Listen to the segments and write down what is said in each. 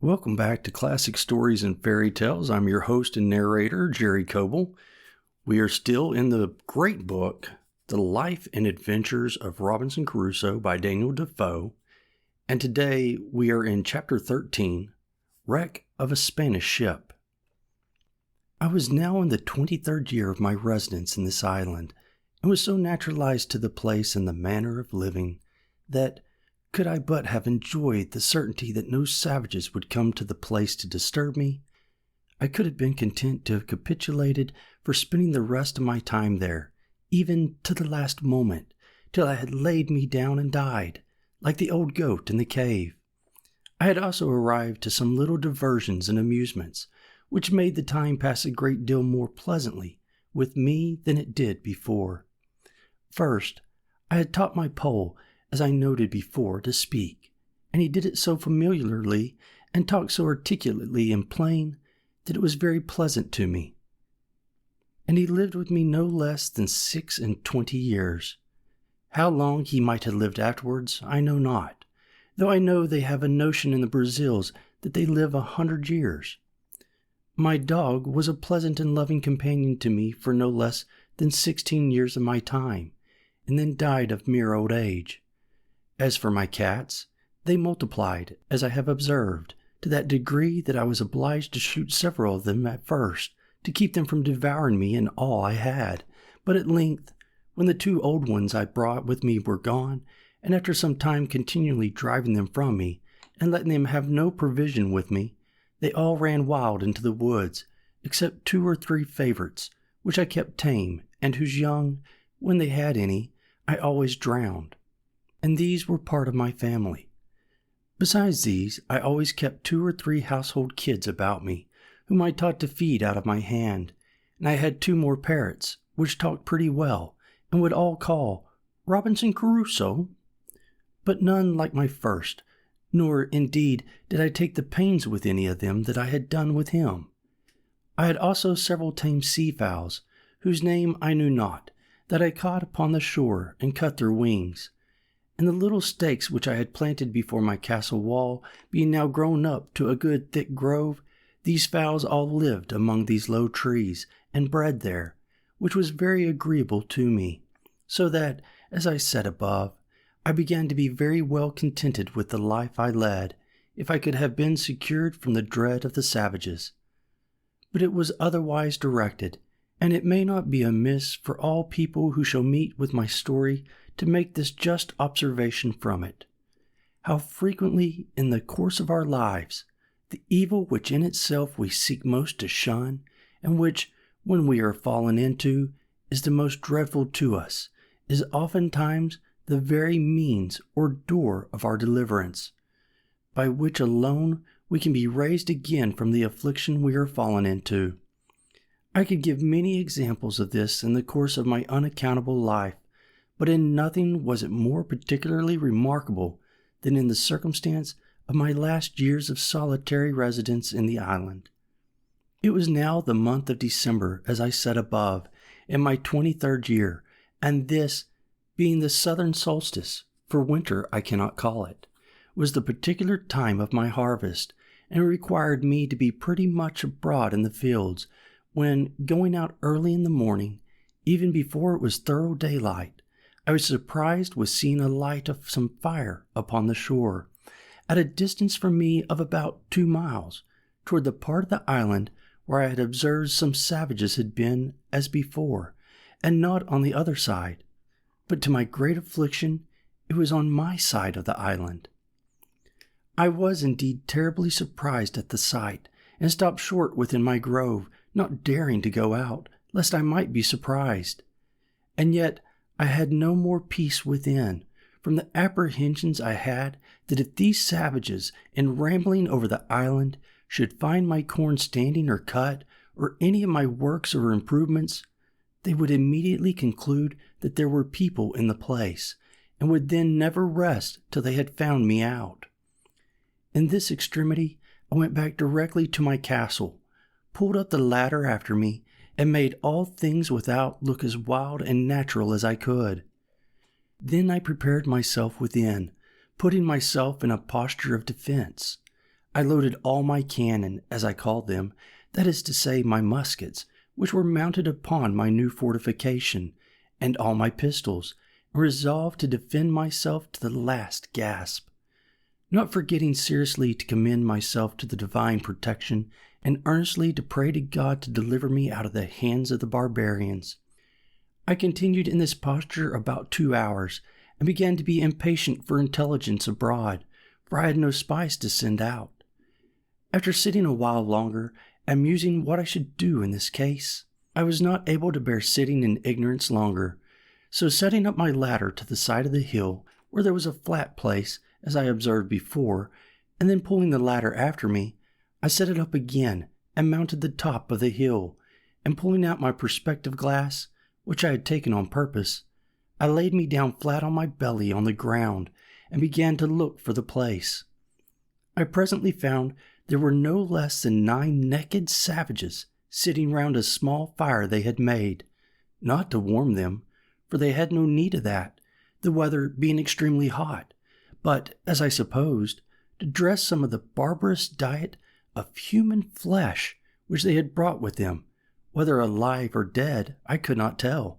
Welcome back to Classic Stories and Fairy Tales. I'm your host and narrator, Jerry Coble. We are still in the great book, The Life and Adventures of Robinson Crusoe by Daniel Defoe, and today we are in Chapter 13, Wreck of a Spanish Ship. I was now in the 23rd year of my residence in this island, and was so naturalized to the place and the manner of living that, could I but have enjoyed the certainty that no savages would come to the place to disturb me, I could have been content to have capitulated for spending the rest of my time there, even to the last moment, till I had laid me down and died, like the old goat in the cave. I had also arrived to some little diversions and amusements, which made the time pass a great deal more pleasantly with me than it did before. First, I had taught my Pole, as I noted before, to speak, and he did it so familiarly and talked so articulately and plain that it was very pleasant to me. And he lived with me no less than 26 years. How long he might have lived afterwards, I know not, though I know they have a notion in the Brazils that they live 100 years. My dog was a pleasant and loving companion to me for no less than 16 years of my time, and then died of mere old age. As for my cats, they multiplied, as I have observed, to that degree that I was obliged to shoot several of them at first, to keep them from devouring me and all I had. But at length, when the 2 old ones I brought with me were gone, and after some time continually driving them from me, and letting them have no provision with me, they all ran wild into the woods, except 2 or 3 favorites, which I kept tame, and whose young, when they had any, I always drowned. And these were part of my family. Besides these, I always kept 2 or 3 household kids about me, whom I taught to feed out of my hand, and I had 2 more parrots, which talked pretty well, and would all call, "Robinson Crusoe," but none like my first, nor, indeed, did I take the pains with any of them that I had done with him. I had also several tame sea-fowls, whose name I knew not, that I caught upon the shore and cut their wings. And the little stakes which I had planted before my castle wall being now grown up to a good thick grove, these fowls all lived among these low trees, and bred there, which was very agreeable to me, so that, as I said above, I began to be very well contented with the life I led, if I could have been secured from the dread of the savages. But it was otherwise directed, and it may not be amiss for all people who shall meet with my story to make this just observation from it: how frequently in the course of our lives the evil which in itself we seek most to shun, and which, when we are fallen into, is the most dreadful to us, is oftentimes the very means or door of our deliverance, by which alone we can be raised again from the affliction we are fallen into. I could give many examples of this in the course of my unaccountable life, but in nothing was it more particularly remarkable than in the circumstance of my last years of solitary residence in the island. It was now the month of December, as I said above, in my 23rd year, and this, being the southern solstice, for winter I cannot call it, was the particular time of my harvest, and required me to be pretty much abroad in the fields, when, going out early in the morning, even before it was thorough daylight, I was surprised with seeing a light of some fire upon the shore, at a distance from me of about 2 miles, toward the part of the island where I had observed some savages had been as before, and not on the other side, but to my great affliction it was on my side of the island. I was indeed terribly surprised at the sight, and stopped short within my grove, not daring to go out, lest I might be surprised. And yet I had no more peace within, from the apprehensions I had that if these savages, in rambling over the island, should find my corn standing or cut, or any of my works or improvements, they would immediately conclude that there were people in the place, and would then never rest till they had found me out. In this extremity I went back directly to my castle, pulled up the ladder after me, and made all things without look as wild and natural as I could. Then I prepared myself within, putting myself in a posture of defense. I loaded all my cannon, as I called them, that is to say, my muskets, which were mounted upon my new fortification, and all my pistols, and resolved to defend myself to the last gasp, not forgetting seriously to commend myself to the divine protection, and earnestly to pray to God to deliver me out of the hands of the barbarians. I continued in this posture about 2 hours, and began to be impatient for intelligence abroad, for I had no spies to send out. After sitting a while longer, and musing what I should do in this case, I was not able to bear sitting in ignorance longer, so setting up my ladder to the side of the hill, where there was a flat place, as I observed before, and then pulling the ladder after me, I set it up again, and mounted the top of the hill, and pulling out my perspective glass, which I had taken on purpose, I laid me down flat on my belly on the ground, and began to look for the place. I presently found there were no less than 9 naked savages sitting round a small fire they had made, not to warm them, for they had no need of that, the weather being extremely hot, but, as I supposed, to dress some of the barbarous diet of human flesh which they had brought with them, whether alive or dead I could not tell.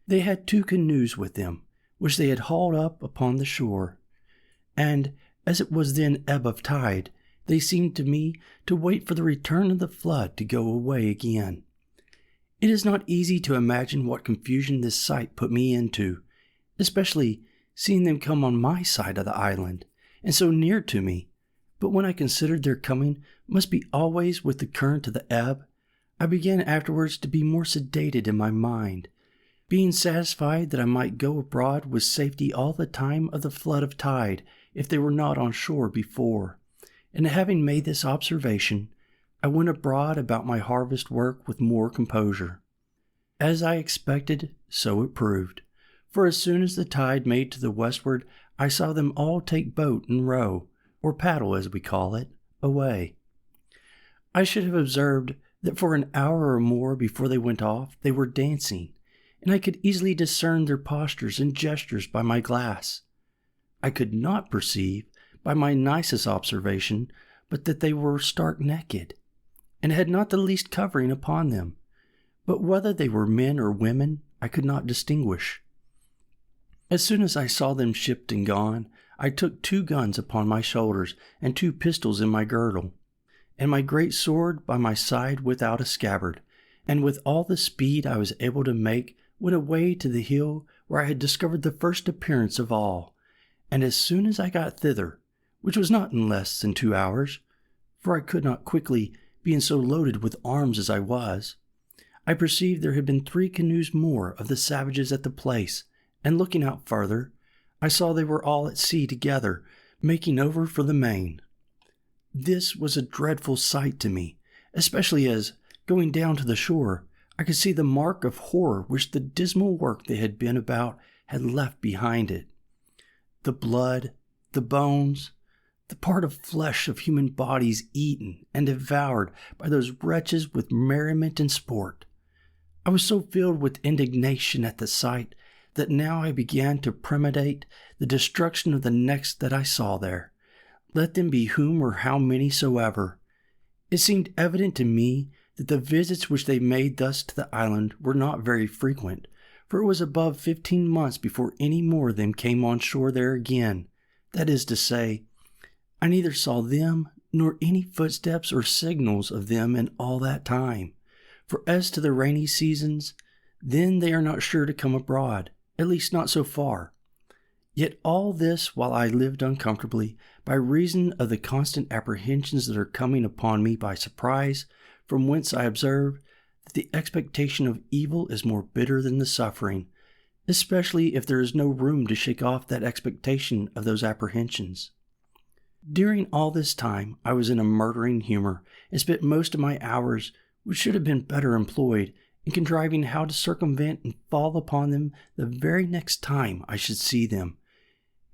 They had 2 canoes with them, which they had hauled up upon the shore, and, as it was then ebb of tide, they seemed to me to wait for the return of the flood to go away again. It is not easy to imagine what confusion this sight put me into, especially seeing them come on my side of the island, and so near to me. But when I considered their coming must be always with the current of the ebb, I began afterwards to be more sedated in my mind, being satisfied that I might go abroad with safety all the time of the flood of tide if they were not on shore before. And having made this observation, I went abroad about my harvest work with more composure. As I expected, so it proved, for as soon as the tide made to the westward, I saw them all take boat and row, or paddle as we call it, away. I should have observed that for an hour or more before they went off, they were dancing, and I could easily discern their postures and gestures by my glass. I could not perceive, by my nicest observation, but that they were stark naked, and had not the least covering upon them, but whether they were men or women I could not distinguish. As soon as I saw them shipped and gone, I took 2 guns upon my shoulders, and 2 pistols in my girdle, and my great sword by my side without a scabbard, and with all the speed I was able to make, went away to the hill where I had discovered the first appearance of all, and as soon as I got thither, which was not in less than 2 hours, for I could not quickly, being so loaded with arms as I was, I perceived there had been 3 canoes more of the savages at the place, and looking out farther, I saw they were all at sea together, making over for the main. This was a dreadful sight to me, especially as, going down to the shore, I could see the mark of horror which the dismal work they had been about had left behind it. The blood, the bones, the part of flesh of human bodies eaten and devoured by those wretches with merriment and sport. I was so filled with indignation at the sight that now I began to premeditate the destruction of the next that I saw there, let them be whom or how many soever. It seemed evident to me that the visits which they made thus to the island were not very frequent, for it was above 15 months before any more of them came on shore there again. That is to say, I neither saw them nor any footsteps or signals of them in all that time. For as to the rainy seasons, then they are not sure to come abroad, at least not so far. Yet all this while I lived uncomfortably, by reason of the constant apprehensions that are coming upon me by surprise, from whence I observe that the expectation of evil is more bitter than the suffering, especially if there is no room to shake off that expectation of those apprehensions. During all this time I was in a murdering humor, and spent most of my hours, which should have been better employed, in contriving how to circumvent and fall upon them the very next time I should see them,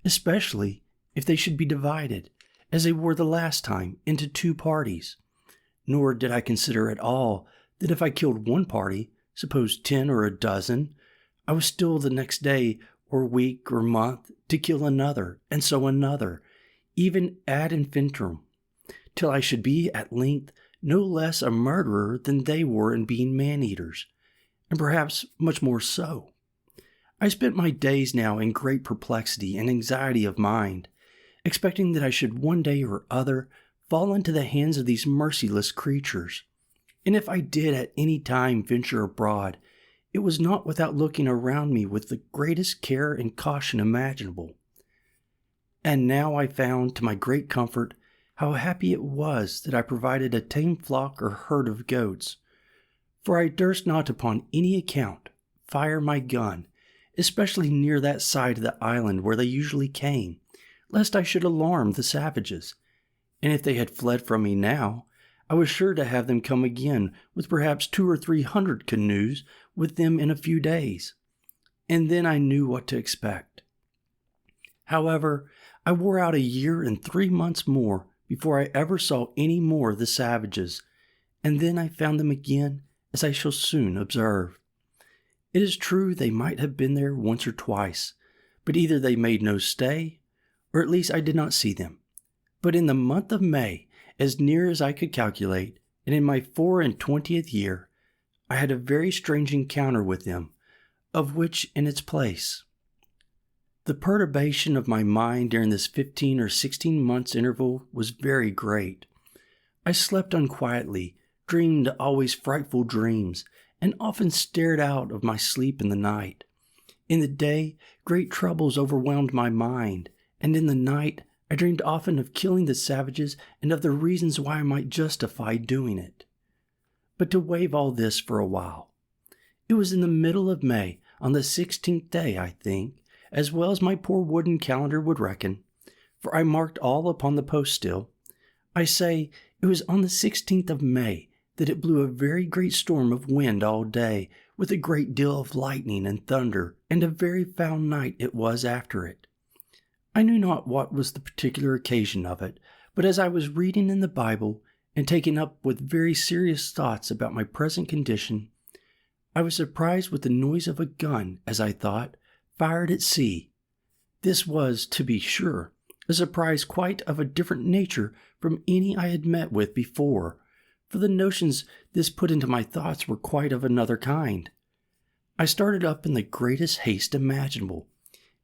especially if they should be divided, as they were the last time, into 2 parties. Nor did I consider at all that if I killed one party, suppose 10 or a dozen, I was still the next day or week or month to kill another, and so another, even ad infinitum, till I should be at length no less a murderer than they were in being man-eaters, and perhaps much more so. I spent my days now in great perplexity and anxiety of mind, expecting that I should one day or other fall into the hands of these merciless creatures. And if I did at any time venture abroad, it was not without looking around me with the greatest care and caution imaginable. And now I found, to my great comfort, how happy it was that I provided a tame flock or herd of goats, for I durst not upon any account fire my gun, especially near that side of the island where they usually came, lest I should alarm the savages. And if they had fled from me now, I was sure to have them come again with perhaps 200 or 300 canoes with them in a few days, and then I knew what to expect. However, I wore out 1 year and 3 months more before I ever saw any more of the savages, and then I found them again, as I shall soon observe. It is true they might have been there once or twice, but either they made no stay, or at least I did not see them. But in the month of May, as near as I could calculate, and in my 24th year, I had a very strange encounter with them, of which in its place. The perturbation of my mind during this 15 or 16 months interval was very great. I slept unquietly, dreamed always frightful dreams, and often stared out of my sleep in the night. In the day, great troubles overwhelmed my mind, and in the night, I dreamed often of killing the savages and of the reasons why I might justify doing it. But to waive all this for a while. It was in the middle of May, on the 16th day, I think, as well as my poor wooden calendar would reckon, for I marked all upon the post still. I say, it was on the 16th of May that it blew a very great storm of wind all day, with a great deal of lightning and thunder, and a very foul night it was after it. I knew not what was the particular occasion of it, but as I was reading in the Bible, and taken up with very serious thoughts about my present condition, I was surprised with the noise of a gun, as I thought, fired at sea. This was, to be sure, a surprise quite of a different nature from any I had met with before, for the notions this put into my thoughts were quite of another kind. I started up in the greatest haste imaginable,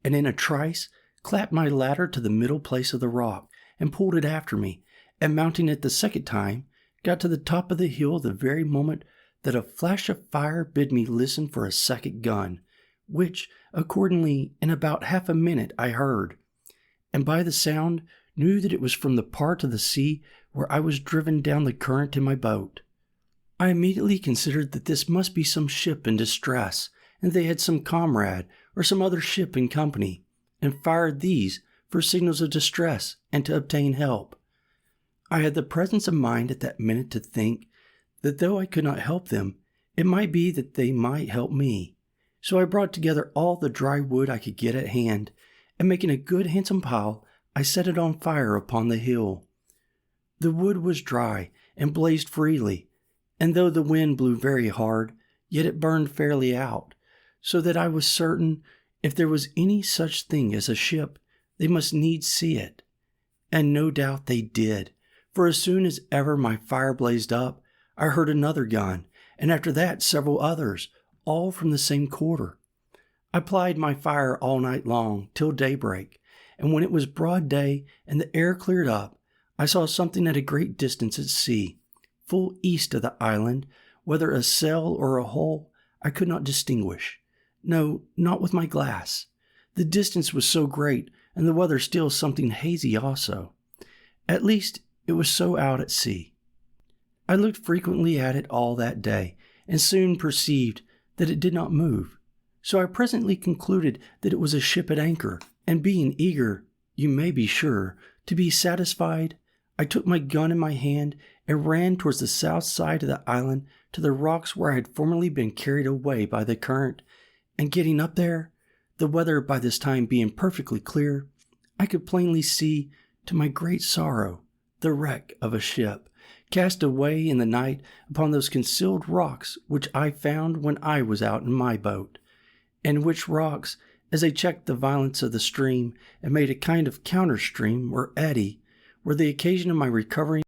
and in a trice clapped my ladder to the middle place of the rock, and pulled it after me, and mounting it the second time, got to the top of the hill the very moment that a flash of fire bid me listen for a second gun, which, accordingly, in about half a minute I heard, and by the sound knew that it was from the part of the sea where I was driven down the current in my boat. I immediately considered that this must be some ship in distress, and they had some comrade or some other ship in company, and fired these for signals of distress and to obtain help. I had the presence of mind at that minute to think that though I could not help them, it might be that they might help me. So I brought together all the dry wood I could get at hand, and making a good handsome pile, I set it on fire upon the hill. The wood was dry and blazed freely, and though the wind blew very hard, yet it burned fairly out, so that I was certain if there was any such thing as a ship, they must needs see it. And no doubt they did, for as soon as ever my fire blazed up, I heard another gun, and after that several others, all from the same quarter. I plied my fire all night long, till daybreak, and when it was broad day and the air cleared up, I saw something at a great distance at sea, full east of the island, whether a sail or a hull, I could not distinguish. No, not with my glass. The distance was so great, and the weather still something hazy also. At least, it was so out at sea. I looked frequently at it all that day, and soon perceived that it did not move. So I presently concluded that it was a ship at anchor, and being eager, you may be sure, to be satisfied, I took my gun in my hand and ran towards the south side of the island to the rocks where I had formerly been carried away by the current, and getting up there, the weather by this time being perfectly clear, I could plainly see, to my great sorrow, the wreck of a ship, cast away in the night upon those concealed rocks which I found when I was out in my boat, and which rocks, as they checked the violence of the stream and made a kind of counter-stream or eddy, were the occasion of my recovering